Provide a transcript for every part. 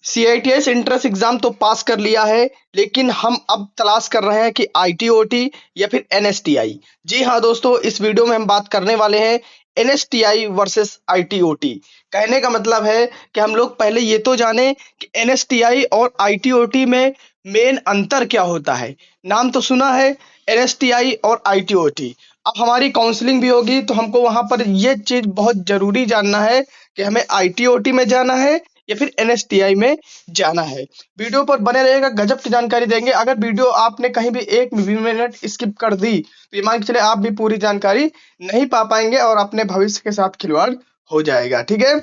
CITS entrance exam तो पास कर लिया है, लेकिन हम अब तलाश कर रहे हैं कि आईटीओटी या फिर एनएसटीआई। जी हाँ दोस्तों, इस वीडियो में हम बात करने वाले हैं एनएसटीआई वर्सेस आईटीओटी। कहने का मतलब है कि हम लोग पहले ये तो जाने कि एनएसटीआई और आईटीओटी में मेन अंतर क्या होता है। नाम तो सुना है एनएसटीआई और आईटीओटी। अब हमारी काउंसलिंग भी होगी तो हमको वहां पर ये चीज बहुत जरूरी जानना है कि हमें आईटीओटी में जाना है या फिर एनएसटीआई में जाना है। वीडियो पर बने रहेगा, गजब की जानकारी देंगे। अगर वीडियो आपने कहीं भी एक भी मिनट स्किप कर दी तो ये मान के चले आप भी पूरी जानकारी नहीं पा पाएंगे और अपने भविष्य के साथ खिलवाड़ हो जाएगा। ठीक है,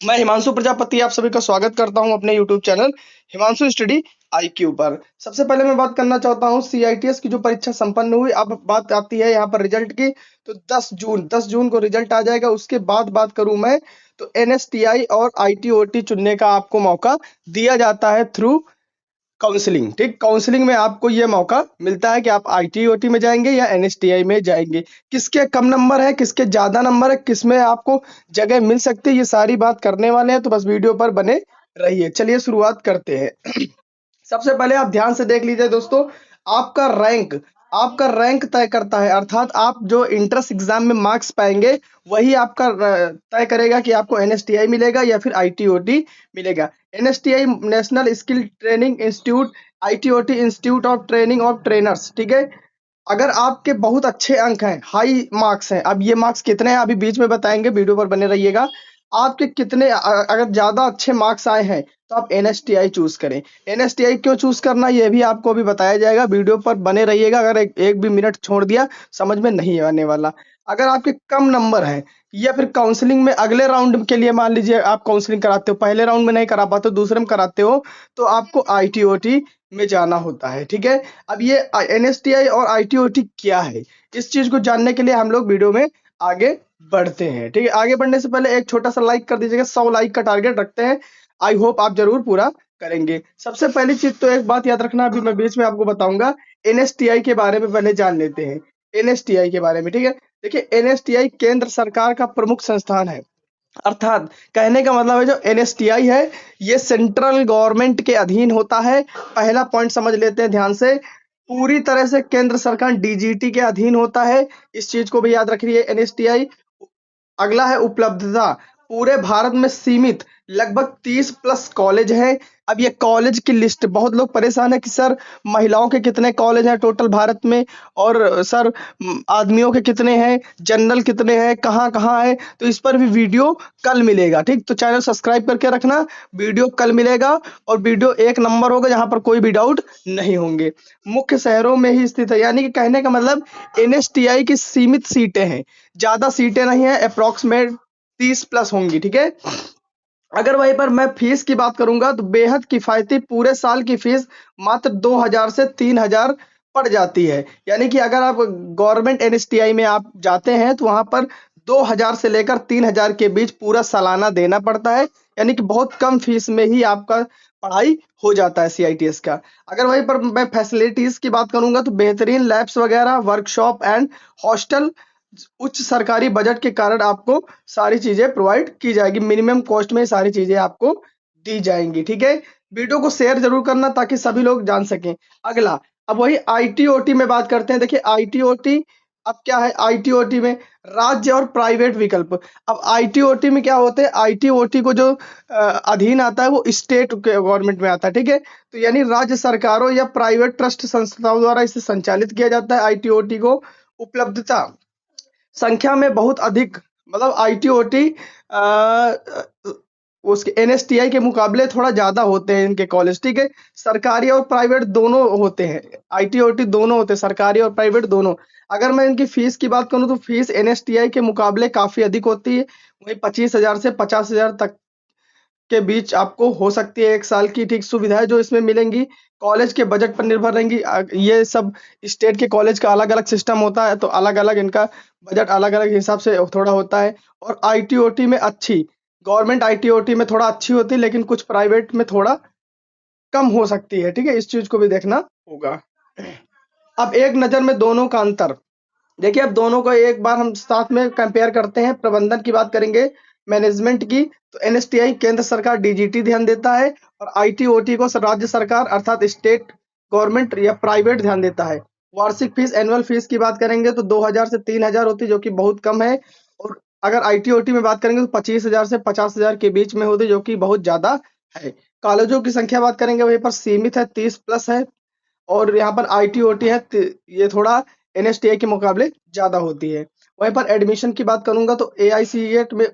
मैं हिमांशु प्रजापति आप सभी का स्वागत करता हूं अपने YouTube channel Himanshu study IQ पर। सबसे पहले मैं बात करना चाहता हूं सीआईटीएस की जो परीक्षा संपन्न हुई। अब बात आती है यहाँ पर रिजल्ट की, तो 10 जून को रिजल्ट आ जाएगा। उसके बाद बात करूं मैं तो एनएसटीआई और आईटीओटी चुनने का आपको मौका दिया जाता है थ्रू काउंसलिंग। ठीक, काउंसलिंग में आपको ये मौका मिलता है कि आप आईटीओटी में जाएंगे या एनएसटीआई में जाएंगे। किसके कम नंबर है, किसके ज्यादा नंबर है, किसमें आपको जगह मिल सकती है, ये सारी बात करने वाले हैं, तो बस वीडियो पर बने रहिए। चलिए शुरुआत करते हैं। सबसे पहले आप ध्यान से देख लीजिए दोस्तों, आपका रैंक आपका रैंक तय करता है। अर्थात आप जो इंट्रेंस एग्जाम में मार्क्स पाएंगे वही आपका तय करेगा कि आपको एनएसटीआई मिलेगा या फिर आईटीओटी मिलेगा। NSTI national skill training institute, ITOT institute of training of trainers. ठीक है, अगर आपके बहुत अच्छे अंक हैं, हाई मार्क्स हैं, अब ये मार्क्स कितने हैं अभी बीच में बताएंगे, वीडियो पर बने रहिएगा। आपके कितने अगर ज्यादा अच्छे मार्क्स आए हैं तो आप एनएसटीआई चूज करें। एनएसटीआई क्यों चूज करना ये भी आपको अभी बताया जाएगा, वीडियो पर बने रहिएगा। अगर एक भी मिनट छोड़ दिया समझ में नहीं आने वाला। अगर आपके कम नंबर हैं या फिर काउंसलिंग में अगले राउंड के लिए मान लीजिए आप काउंसलिंग कराते हो, पहले राउंड में नहीं करा पाते हो, दूसरे में कराते हो, तो आपको आईटीओटी में जाना होता है। ठीक है, अब ये एनएसटीआई और आईटीओटी क्या है, इस चीज को जानने के लिए हम लोग वीडियो में आगे बढ़ते हैं। ठीक है, आगे बढ़ने से पहले एक छोटा सा लाइक कर दीजिएगा, 100 लाइक का टारगेट रखते हैं। आई होप आप जरूर पूरा करेंगे। सबसे पहली चीज तो एक बात याद रखना, अभी मैं बीच में आपको बताऊंगा। एनएसटीआई के बारे में पहले जान लेते हैं, एनएसटीआई के बारे में। ठीक है, देखिए एनएसटीआई केंद्र सरकार का प्रमुख संस्थान है। अर्थात कहने का मतलब है जो एनएसटीआई है ये सेंट्रल गवर्नमेंट के अधीन होता है। पहला पॉइंट समझ लेते हैं ध्यान से, पूरी तरह से केंद्र सरकार डीजीटी के अधीन होता है। इस चीज को भी याद रखिए एनएसटीआई। अगला है उपलब्धता, पूरे भारत में सीमित लगभग 30 प्लस कॉलेज हैं। अब ये कॉलेज की लिस्ट, बहुत लोग परेशान है कि सर महिलाओं के कितने कॉलेज हैं टोटल भारत में, और सर आदमियों के कितने हैं, जनरल कितने हैं, कहाँ कहाँ है, तो इस पर भी वीडियो कल मिलेगा। ठीक, तो चैनल सब्सक्राइब करके रखना, वीडियो कल मिलेगा और वीडियो एक नंबर होगा जहां पर कोई भी डाउट नहीं होंगे। मुख्य शहरों में ही स्थित है, यानी कि कहने का मतलब एनएसटीआई की सीमित सीटें हैं, ज्यादा सीटें नहीं है, अप्रोक्सीमेट 30 प्लस होंगी। ठीक है, अगर वहीं पर मैं फीस की बात करूंगा तो बेहद किफायती, पूरे साल की फीस मात्र 2000 से 3000 पड़ जाती है। यानी कि अगर आप गवर्नमेंट एनएसटीआई में आप जाते हैं तो वहां पर 2000 से लेकर 3000 के बीच पूरा सालाना देना पड़ता है। यानी कि बहुत कम फीस में ही आपका पढ़ाई हो जाता है सीआईटीएस का। अगर वहीं पर मैं फैसिलिटीज की बात करूंगा तो बेहतरीन लैब्स वगैरह, वर्कशॉप एंड हॉस्टल, उच्च सरकारी बजट के कारण आपको सारी चीजें प्रोवाइड की जाएगी। मिनिमम कॉस्ट में सारी चीजें आपको दी जाएंगी। ठीक है, वीडियो को शेयर जरूर करना ताकि सभी लोग जान सकें। अगला, अब वही आईटीओटी में बात करते हैं। देखिए आईटीओटी अब क्या है, आईटीओटी में राज्य और प्राइवेट विकल्प। अब आईटीओटी में क्या होते हैं, आईटीओटी को जो अधीन आता है वो स्टेट गवर्नमेंट में आता है। ठीक है, तो यानी राज्य सरकारों या प्राइवेट ट्रस्ट संस्थाओं द्वारा इसे संचालित किया जाता है आईटीओटी को। उपलब्धता, संख्या में बहुत अधिक, मतलब आईटीओटी उसके एनएसटीआई के मुकाबले थोड़ा ज्यादा होते हैं इनके कॉलेज। ठीक है, सरकारी और प्राइवेट दोनों होते हैं, आईटीओटी दोनों होते हैं, सरकारी और प्राइवेट दोनों। अगर मैं इनकी फीस की बात करूं तो फीस एनएसटीआई के मुकाबले काफी अधिक होती है, वही 25,000 से 50,000 तक के बीच आपको हो सकती है एक साल की। ठीक, सुविधाएं जो इसमें मिलेंगी कॉलेज के बजट पर निर्भर रहेंगी। ये सब स्टेट के कॉलेज का अलग अलग सिस्टम होता है, तो अलग अलग इनका बजट अलग अलग हिसाब से थोड़ा होता है। और आईटीओटी में अच्छी, गवर्नमेंट आईटीओटी में थोड़ा अच्छी होती है, लेकिन कुछ प्राइवेट में थोड़ा कम हो सकती है। ठीक है, इस चीज को भी देखना होगा। अब एक नजर में दोनों का अंतर देखिए, अब दोनों को एक बार हम साथ में कंपेयर करते हैं। प्रबंधन की बात करेंगे, मैनेजमेंट की, तो एनएसटीआई केंद्र सरकार डीजीटी ध्यान देता है, और आईटीओटी को राज्य सरकार अर्थात स्टेट गवर्नमेंट या प्राइवेट ध्यान देता है। वार्षिक फीस, एनुअल फीस की बात करेंगे तो 2000 से 3000 होती है, जो कि बहुत कम है। और अगर आईटीओटी में बात करेंगे तो 25,000 से 50,000 के बीच में होती है, जो कि बहुत ज्यादा है। कॉलेजों की संख्या बात करेंगे वहीं पर सीमित है, 30 प्लस है। और यहाँ पर आईटीओटी है, ये थोड़ा एनएसटीआई के मुकाबले ज्यादा होती है। वहीं पर एडमिशन की बात करूंगा तो एआईसीएट में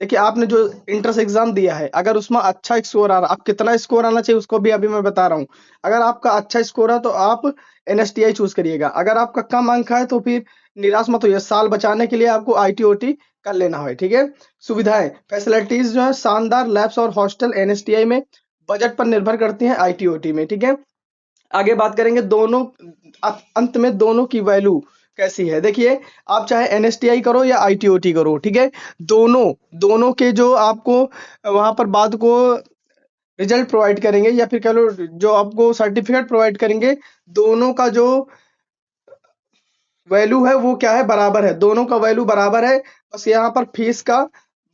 देखिए, आपने जो इंट्रेंस एग्जाम दिया है, अगर उसमें अच्छा स्कोर आ रहा, आप कितना स्कोर आना चाहिए उसको भी अभी मैं बता रहा हूँ। अगर आपका अच्छा स्कोर है तो आप एनएसटीआई चूज करिएगा। अगर आपका कम अंक है तो फिर निराश मत होइए, साल बचाने के लिए आपको आईटीओटी कर लेना है, ठीक है। सुविधाएं, फैसिलिटीज जो है शानदार लैब्स और हॉस्टल एनएसटीआई में, बजट पर निर्भर करती हैं आईटीओटी में, ठीक है। आगे बात करेंगे दोनों, अंत में दोनों की वैल्यू कैसी है। देखिए, आप चाहे एनएसटीआई करो या आईटीओटी करो, ठीक है, दोनों दोनों के जो आपको वहां पर बाद को रिजल्ट प्रोवाइड करेंगे, या फिर कह लो जो आपको सर्टिफिकेट प्रोवाइड करेंगे, दोनों का जो वैल्यू है वो क्या है, बराबर है। दोनों का वैल्यू बराबर है। बस यहाँ पर फीस का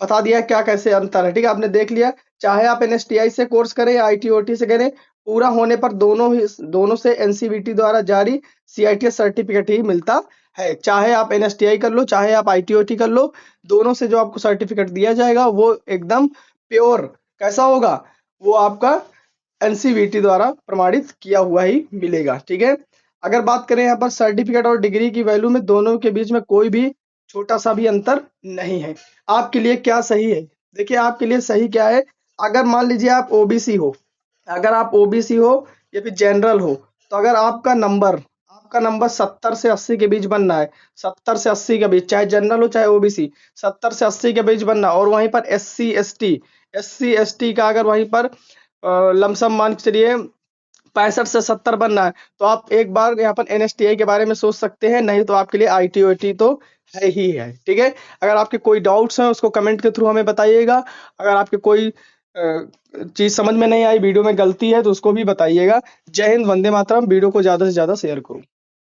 बता दिया क्या कैसे अंतर है, ठीक है, आपने देख लिया। चाहे आप एनएसटीआई से कोर्स करें या आईटीओटी से करें, पूरा होने पर दोनों से एनसीवीटी द्वारा जारी सीआईटीएस सर्टिफिकेट ही मिलता है। चाहे आप एनएसटीआई कर लो, चाहे आप आईटीओटी कर लो, दोनों से जो आपको सर्टिफिकेट दिया जाएगा वो एकदम प्योर कैसा होगा, वो आपका एनसीवीटी द्वारा प्रमाणित किया हुआ ही मिलेगा, ठीक है। अगर बात करें यहाँ पर सर्टिफिकेट और डिग्री की वैल्यू में, दोनों के बीच में कोई भी छोटा सा भी अंतर नहीं है। आपके लिए क्या सही है, देखिए आपके लिए सही क्या है। अगर मान लीजिए आप ओबीसी हो, अगर आप ओबीसी हो या फिर जनरल हो, तो अगर आपका नंबर 70 से 80 के बीच बनना है, 70 से 80 के बीच, चाहे जनरल हो चाहे ओबीसी, 70 से 80 के बीच बनना। और वहीं पर एससी एसटी का अगर वहीं पर लमसम मान के चलिए 65 से 70 बनना है, तो आप एक बार यहाँ पर एनएसटीआई के बारे में सोच सकते हैं, नहीं तो आपके लिए आईटीओटी तो है ही है, ठीक है। अगर आपके कोई डाउट्स हैं उसको कमेंट के थ्रू हमें बताइएगा। अगर आपके कोई चीज समझ में नहीं आई, वीडियो में गलती है तो उसको भी बताइएगा। जय हिंद, वंदे मातरम। वीडियो को ज्यादा से ज्यादा शेयर करो।